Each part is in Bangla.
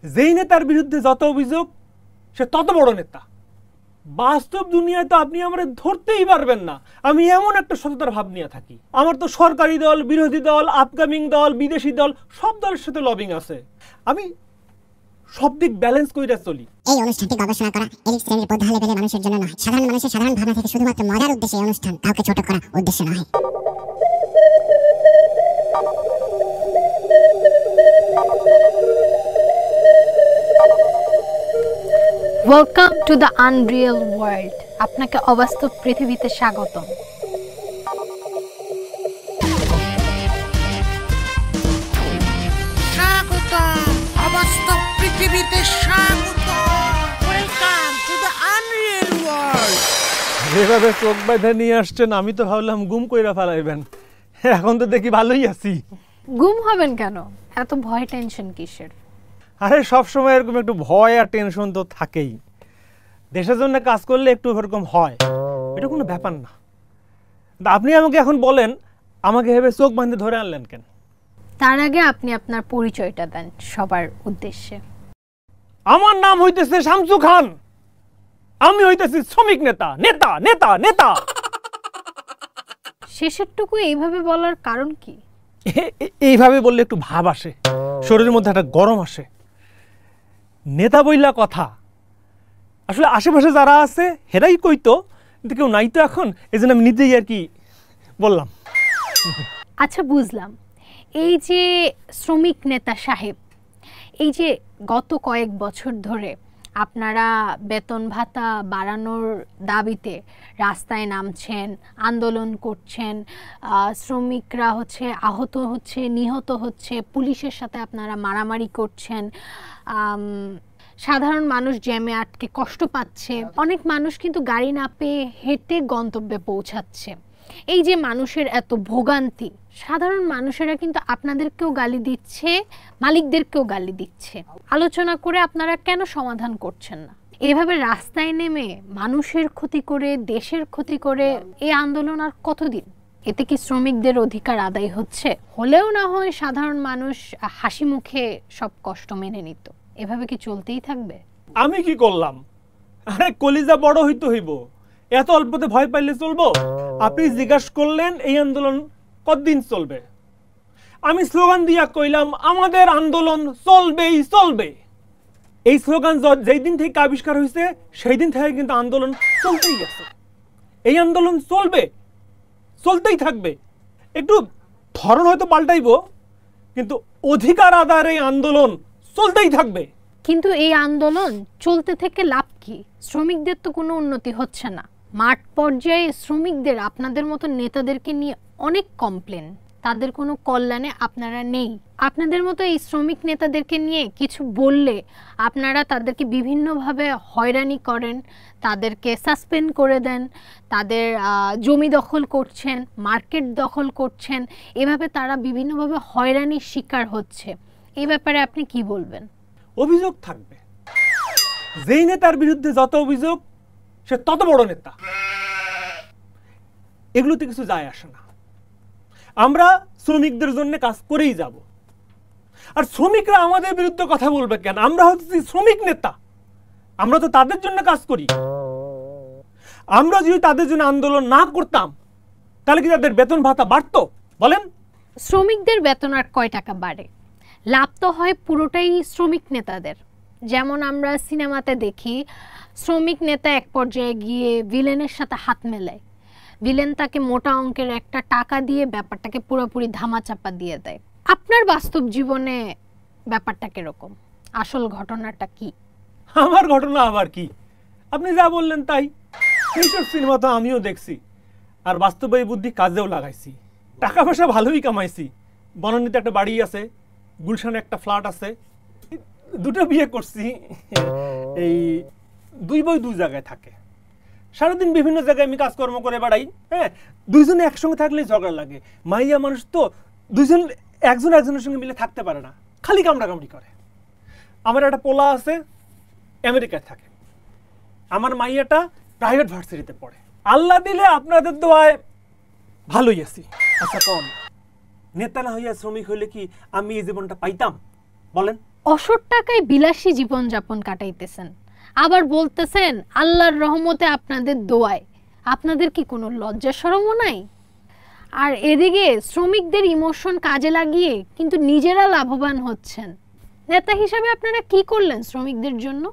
যেই নেতার বিরুদ্ধে যত অভিযোগ সে তত বড় নেতা। বাস্তব দুনিয়ায় তো আপনি আমরা ধরতেই পারবেন না। আমি এমন একটা সততার ভাব নিয়ে থাকি। আমার তো সরকারি দল, বিরোধী দল, আপকামিং দল, বিদেশি দল, সব দলের সাথে লবিং আছে। আমি সব দিক ব্যালেন্স কইরা চলি। এই অনুষ্ঠানটি গবেষণা করা এলিট শ্রেণীর বোদ্ধা লেভেলের মানুষের জন্য নয়। সাধারণ মানুষের সাধারণ ভাবনা থেকে শুধুমাত্র মজার উদ্দেশ্যে এই অনুষ্ঠান, কাউকে ছোট করা উদ্দেশ্য নয়। Welcome to the Unreal world. আপনাকে অবাস্তব পৃথিবীতে স্বাগতম। অবাস্তব পৃথিবীতে স্বাগতম। Welcome to the Unreal world. যেভাবে চোখ বাঁধা নিয়ে আসছেন আমি তো ভাবলাম গুম কইরা ফেলাইবেন। এখন তো দেখি ভালোই আছি। গুম হবেন কেন? এত ভয় টেনশন কিসের? আরে সবসময় এরকম একটু ভয় আর টেনশন তো থাকেই। দেশের জন্য কাজ করলে একটু এরকম হয়, এটা কোনো ব্যাপার না। আপনি আমাকে এখন বলেন, আমাকে ভেবে চোখ বাঁধে ধরে আনলেন কেন? তার আগে আপনি আপনার পরিচয়টা দেন সবার উদ্দেশ্যে। আমার নাম হইতেছে শামসু খান। আমি হইতেছি শ্রমিক নেতা। নেতা নেতা নেতা। শেষেরটুকু এইভাবে বলার কারণ কি? এইভাবে বললে একটু ভাব আসে, শরীরের মধ্যে একটা গরম আসে। নেতা বইলা কথা আসলে আশেপাশে যারা আছে হেরাই কইতো, কিন্তু কেউ নাই তো এখন, এই জন্য আমি নিজেই আর কি বললাম। আচ্ছা, বুঝলাম। এই যে শ্রমিক নেতা সাহেব, এই যে গত কয়েক বছর ধরে আপনারা বেতন ভাতা বাড়ানোর দাবিতে রাস্তায় নামছেন, আন্দোলন করছেন, শ্রমিকরা আহত হচ্ছে, নিহত হচ্ছে, পুলিশের সাথে আপনারা মারামারি করছেন, সাধারণ মানুষ জ্যামে আটকে কষ্ট পাচ্ছে, অনেক মানুষ কিন্তু গাড়ি না পেয়ে হেঁটে গন্তব্যে পৌঁছাচ্ছে। এই যে মানুষের এত ভোগান্তি, সাধারণ মানুষেরা কিন্তু আপনাদেরকেও গালি দিচ্ছে, মালিকদেরকেও গালি দিচ্ছে। আলোচনা করে আপনারা কেন সমাধান করছেন না? এভাবে রাস্তায় নেমে মানুষের ক্ষতি করে, দেশের ক্ষতি করে এই আন্দোলন আর কতদিন? এতে কি শ্রমিকদের অধিকার আদায় হচ্ছে? হলেও না হয় সাধারণ মানুষ হাসি মুখে সব কষ্ট মেনে নিত। এভাবে কি চলতেই থাকবে? আমি কি করলাম? আরে কলিজা বড় হইতে হইব, এত অল্পতে ভয় পাইলে চলবো? আপনি জিজ্ঞাসা করলেন এই আন্দোলন কতদিন চলবে। আমি স্লোগান দিয়া কইলাম আমাদের আন্দোলন চলবেই চলবে। এই স্লোগান যেই দিন থেকে আবিষ্কার হয়েছে সেই দিন থেকে কিন্তু আন্দোলন চলতেই আছে। এই আন্দোলন চলবে, চলতেই থাকবে। একটু ধরন হয়তো পাল্টাইব, কিন্তু অধিকার আদায়ের এই আন্দোলন চলতেই থাকবে। কিন্তু এই আন্দোলন চলতে থেকে লাভ কি? শ্রমিকদের তো কোনো উন্নতি হচ্ছে না। মাঠ পর্যায়ে শ্রমিকদের আপনাদের মতো নেতাদেরকে নিয়ে অনেক কমপ্লেন, তাদের কোনো কল্যাণে আপনারা নেই। আপনাদের মতো এই শ্রমিক নেতাদেরকে নিয়ে কিছু বললে আপনারা তাদেরকে বিভিন্নভাবে হয়রানি করেন, তাদেরকে সাসপেন্ড করে দেন, তাদের জমি দখল করছেন, মার্কেট দখল করছেন। এভাবে তারা বিভিন্নভাবে হয়রানির শিকার হচ্ছে। এই ব্যাপারে আপনি কি বলবেন? অভিযোগ থাকবে। যেই নেতার বিরুদ্ধে যত অভিযোগ সে তত বড় নেতা। এগুলোতে কিছু যায় আসে না। আমরা শ্রমিকদের জন্য কাজ করেই যাব। আর শ্রমিকরা আমাদের বিরুদ্ধে কথা বলবে কেন? আমরা হচ্ছে শ্রমিক নেতা, আমরা তো তাদের জন্য কাজ করি। আমরা যদি তাদের জন্য আন্দোলন না করতাম তাহলে কি তাদের বেতন ভাতা বাড়তো? বলেন। শ্রমিকদের বেতন আর কয় টাকা বাড়ে? লাভ তো হয় পুরোটাই শ্রমিক নেতাদের। যেমন আমরা সিনেমাতে দেখি, শ্রমিক নেতা এক পর্যায়ে গিয়ে ভিলেনের সাথে হাত মেলায়, ভিলেন তাকে মোটা অঙ্কের একটা টাকা দিয়ে ব্যাপারটাকে পুরোপুরি ধামাচাপা দিয়ে দেয়। আপনার বাস্তব জীবনে ব্যাপারটা কিরকম? আসল ঘটনাটা কি? আমার ঘটনা আবার কি? আপনি যা বললেন তাই। এইসব সিনেমা তো আমিও দেখছি, আর বাস্তবে এই বুদ্ধি কাজেও লাগাইছি। টাকা পয়সা ভালোই কামাইছি। বনানীতে একটা বাড়ি আছে, গুলশানে একটা ফ্ল্যাট আছে, দুটো বিয়ে করছি। এই দুই বই দুই জায়গায় থাকে, সারাদিন বিভিন্ন জায়গায় আমি কাজকর্ম করে বেড়াই। হ্যাঁ, দুইজনে একসঙ্গে থাকলে ঝগড়া লাগে। মাইয়া মানুষ তো দুইজন একজন একজনের সঙ্গে মিলে থাকতে পারে না, খালি কামড়াকামড়ি করে। আমার একটা পোলা আছে, আমেরিকায় থাকে। আমার মাইয়াটা প্রাইভেট ভার্সিটিতে পড়ে। আল্লাহ দিলে আপনাদের দোয়ায় ভালোই আছি। আচ্ছা কম, নেতা না হইয়া শ্রমিক হইলে কি আমি এই জীবনটা পাইতাম? বলেন। অসৎ টাকায় বিলাসী জীবনযাপন কাটাইতেছেন, আবার বলতেছেন আল্লাহর রহমতে আপনাদের দোয়ায়। আপনাদের কি কোনো লজ্জা শরমও নাই? আর এদিকে শ্রমিকদের ইমোশন কাজে লাগিয়ে কিন্তু নিজেরা লাভবান হচ্ছেন। নেতা হিসাবে আপনারা কি করলেন শ্রমিকদের জন্য?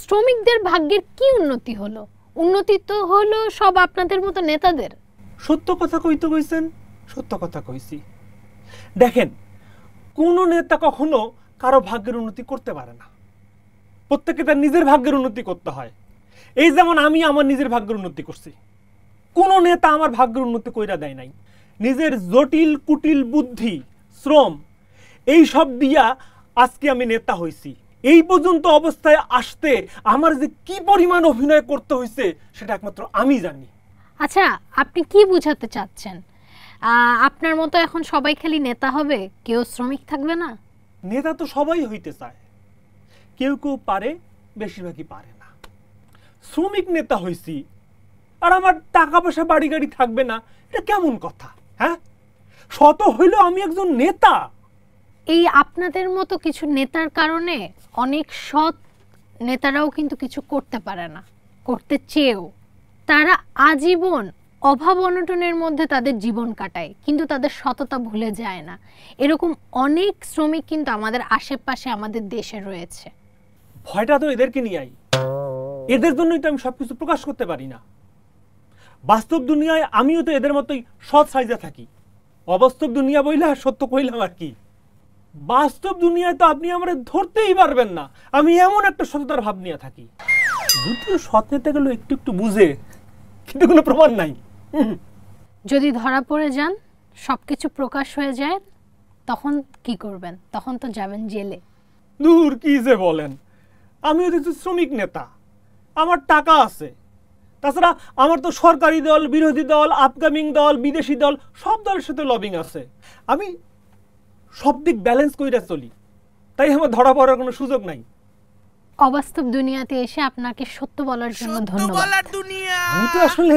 শ্রমিকদের ভাগ্যের কি উন্নতি হলো? উন্নতি তো হলো সব আপনাদের মতো নেতাদের। সত্য কথা কইতে কইছেন, সত্য কথা কইছি। দেখেন, কোন নেতা কখনো কারো ভাগ্যের উন্নতি করতে পারে না। প্রত্যেকে তার নিজের ভাগ্যের উন্নতি করতে হয়। এই যেমন আমি আমার নিজের ভাগ্যের উন্নতি করছি, কোন নেতা আমার ভাগ্যের উন্নতি কইরা দেয় নাই। নিজের জটিল কুটিল বুদ্ধি, শ্রম এই সব দিয়া আজকে আমি নেতা হইছি। এই পর্যন্ত অবস্থায় আসতে আমার যে কি পরিমাণ অভিনয় করতে হয়েছে সেটা একমাত্র আমি জানি। আচ্ছা, আপনি কি বোঝাতে চাচ্ছেন? আপনার মতো এখন সবাই খালি নেতা হবে, কেউ শ্রমিক থাকবে না? নেতা তো সবাই হইতে চায়, কেউ কেউ পারে, বেশিরভাগই পারে না। শ্রমিক নেতা হইছি আর আমার টাকা পয়সা বাড়ি গাড়ি থাকবে না, এটা কেমন কথা? হ্যাঁ, শত হইল আমি একজন নেতা। এই আপনাদের মতো কিছু নেতার কারণে অনেক সৎ নেতারাও কিন্তু কিছু করতে পারে না, করতে চেয়েও। তারা আজীবন অভাব অনটনের মধ্যে তাদের জীবন কাটায়, কিন্তু তাদের সততা ভুলে যায় না। এরকম অনেক শ্রমিক কিন্তু আমাদের আশেপাশে আমাদের দেশে রয়েছে। ভয়টা তো এদেরকে নিয়েই, এদের জন্যই তো আমি সবকিছু প্রকাশ করতে পারি না। বাস্তব দুনিয়ায় আমিও তো এদের মতোই সৎ সাইজে থাকি। অবাস্তব দুনিয়া বইলে আর সত্য কইলাম আর কি। বাস্তব দুনিয়ায় তো আপনি আমার ধরতেই পারবেন না, আমি এমন একটা সততার ভাব নিয়ে থাকি। যদিও সৎ নেতা গেল একটু একটু বুঝে, কিন্তু কোনো প্রমাণ নাই। যদি ধরা পড়ে যান, সবকিছু প্রকাশ হয়ে যায়, তখন কি করবেন? তখন তো যাবেন জেলে। দূর, কি যে বলেন, আমিও তো শ্রমিক নেতা, আমার টাকা আছে। তাছাড়া আমার তো সরকারি দল, বিরোধী দল, আপকামিং দল, বিদেশি দল, সব দলের সাথে লবিং আছে। আমি সব দিক ব্যালেন্স কইরা চলি, তাই আমার ধরা পড়ার কোনো সুযোগ নাই। অবাস্তব দুনিয়াতে এসে আপনাকে সত্য বলার জন্য সত্য ধন্যবাদ। বলার দুনিয়া। আমি তো আসলে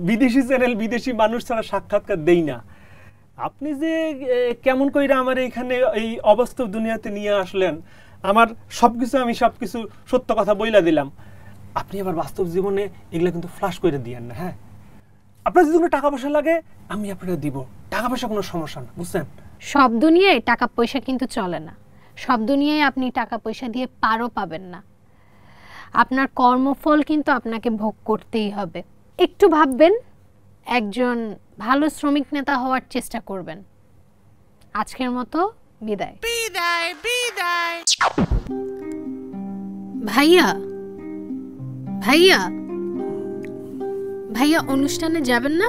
বিদেশি চ্যানেল, বিদেশি মানুষ ছাড়া সাক্ষাৎকার দেই না। আপনি যে কেমন কইরা আমার এখানে এই অবাস্তব দুনিয়াতে নিয়ে আসলেন, আমার আমি সবকিছু সত্য কথা বইলা দিলাম। আপনি আবার বাস্তব জীবনে এগুলা কিন্তু ফ্লাশ করে দিয়েন না। হ্যাঁ, আপনার যদি কোনো টাকা পয়সা লাগে আমি আপনাকে দিব, টাকা পয়সা কোনো সমস্যা না, বুঝছেন? সব দুনিয়ায় টাকা পয়সা কিন্তু চলে না, সব দুনিয়ায় আপনি টাকা পয়সা দিয়ে পারও পাবেন না। আপনার কর্মফল কিন্তু আপনাকে ভোগ করতেই হবে। একটু ভাববেন, একজন ভালো শ্রমিক নেতা হওয়ার চেষ্টা করবেন। আজকের মতো বিদায়। বিদায় বিদায়। ভাইয়া ভাইয়া ভাইয়া, অনুষ্ঠানে যাবেন না?